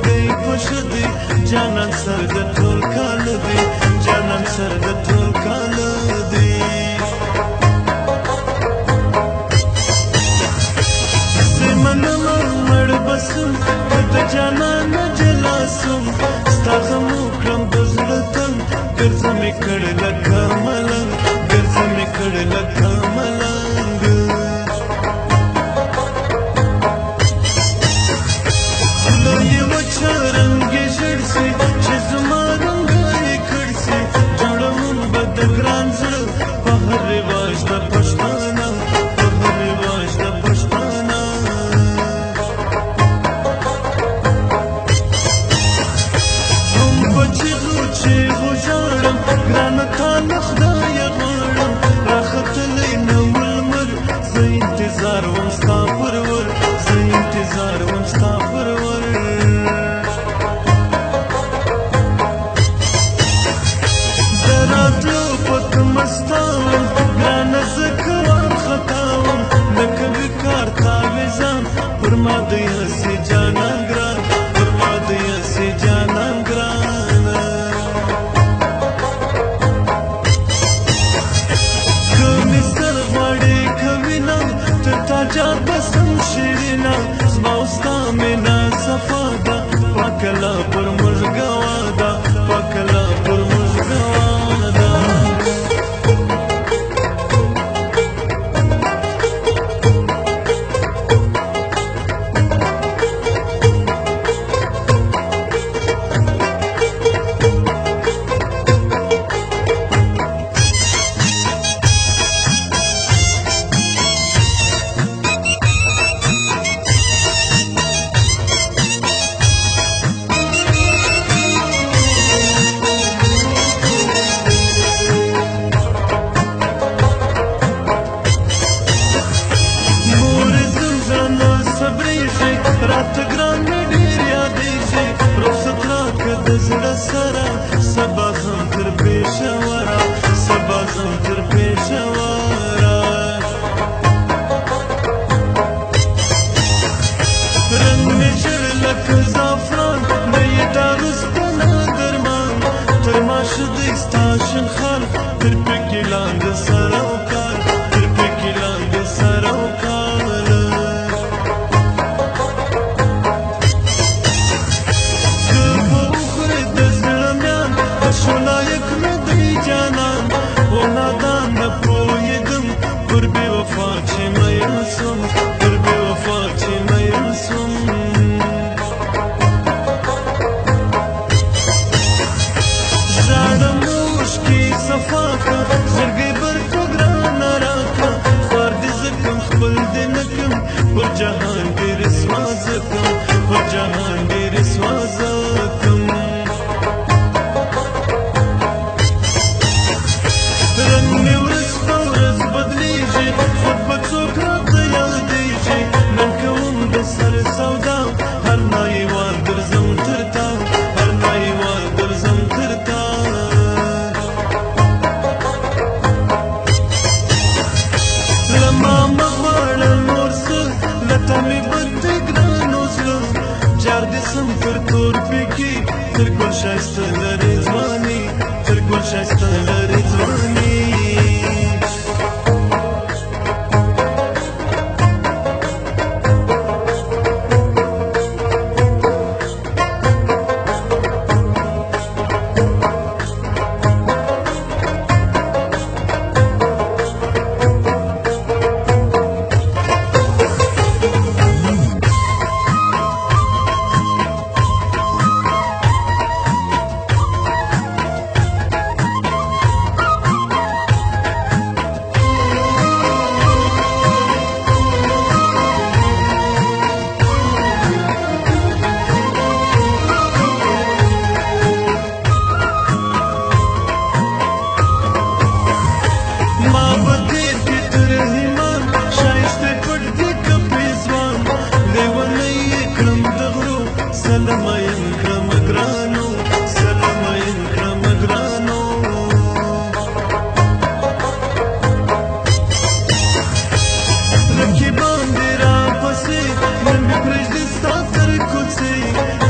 لګي پښدي جانان سر د ټول کال دی جانان سر د ټول کال دی زمن مړ بسم د جانان جلاسم ستغم کرم بزلتن ګرځم کړه لکه ملنګ ګرځم کړه لکه ملنګ نو یو چرنګ جړسي چې زما رنګ یې کړسي جوړم بد ګران زړه په هر رواج د پښتانه په هر رواج د پښتانه هم بچغو چې غوژړم ګران تعالی خدای غواړم راختلی نو لمر زه انتظار وم ستا پرور زه انتظار وم ستا پرور زه راتلو پک مستاوم ګرانه زه کوان خطاوم لکه وکار تاویزان پر ما د هسې جانان ګران پر ما د هسې جانان ګران جار بسم شیرینا زما ستا مینا صفا ده پاکلا پر موږ ګوا ده پاکلا پر موږ ګوا ده راته ګران مې ډېر یادېږي رخصت راکړه د زړه سره سبا ځم تر پېښوره سبا ځم تر پېښوره رنګ مې ژړ لکه زعفران نه یې داروسته نه درمان تر ماشه دی ستا شنخال تر پکې لاندې سر او کار تر پکې لاندې سر او کار شولایک نه دی جانان و نادان نه پوهېدم پر بې وفا چې مین سوم پر بې وفا چې مین سوم ژاړم اوښکې صفا کړه زړګی برکه ګرانه راکړه خوار دې زه کم خپل دې نه کم پر جهان دې رسوا زه کم پر جهان دې رسوا زه کم رنګ مې ورځ په ورځ بدلېږي خود به څوک راته یادېږي نن کوم د سر سودا هر نایوال ګرځم تر تا هر نایوال ګرځم تر تا له ما مه غواړه نور څه له تا مې بد دی ګرانو زړه جار دې سم تر تور پیکي تر ګل ښایسته لرې ځواني تر ګل ښایسته لرې ځواني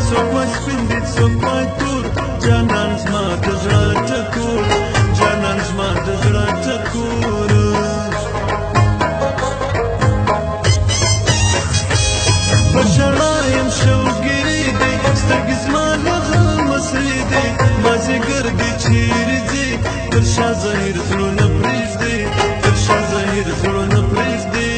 So وای سپین دي څوک وای تور جانان زما د زړه ټکور جانان زما د زړه ټکور په ژړا یم شوګیري دی سترګې زما له غمه سرې دی مازدیګر دی چیرې ځې تر شا ظاهر زړونه پرېږدې تر شا ظاهر زړونه پرېږدې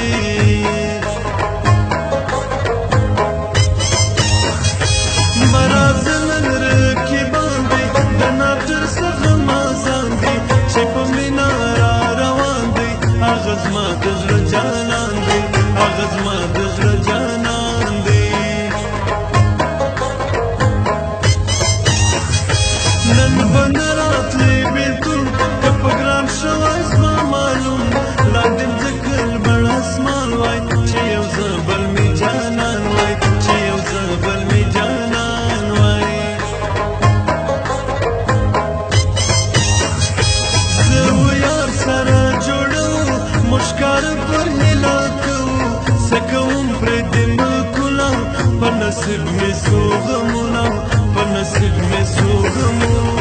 نصیب میں سو غمونا پر نصیب میں سو غمونا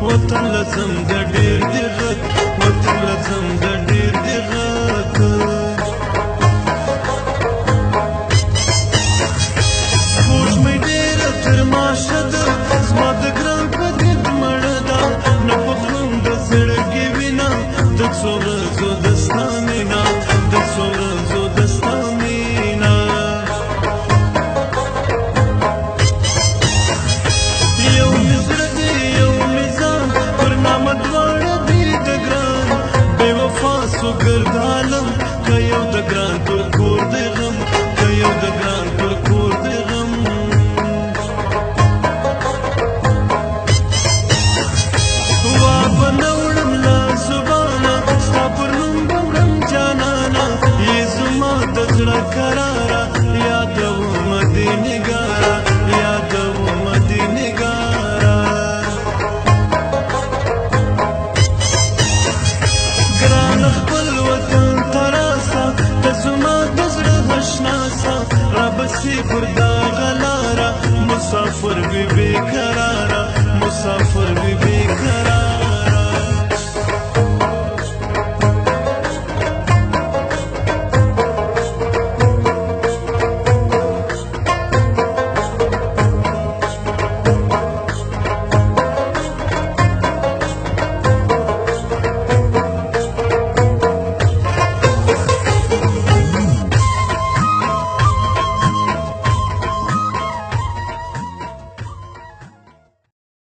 وطن لازم د ډېر دی غږ وطن لازم د ډېر دی غږ سپوږمۍ ډېره تر ماشه ده زما د ګران په دید مړه ده نه په خلم د زړګي وینه د څو ورځو د ستا مینه د څو ورځو د ستا مینه یو مې زړه دی یو مې ځان پر نامه دواړه دي د ګران بې وفا سو ګرد عالم که یو د ګران پر کور د غم که یو د ګران پر کور د غم وا به نه وړم له زبانه ستا پر نوم به وړم جانانه یې زما د زړه کراره یادومه دې نګاره یادومه دې نګاره ګرانه خپل وطن ته راسه ته زما د زړه اشنا سه رابسې پر دغه لاره مسافر وي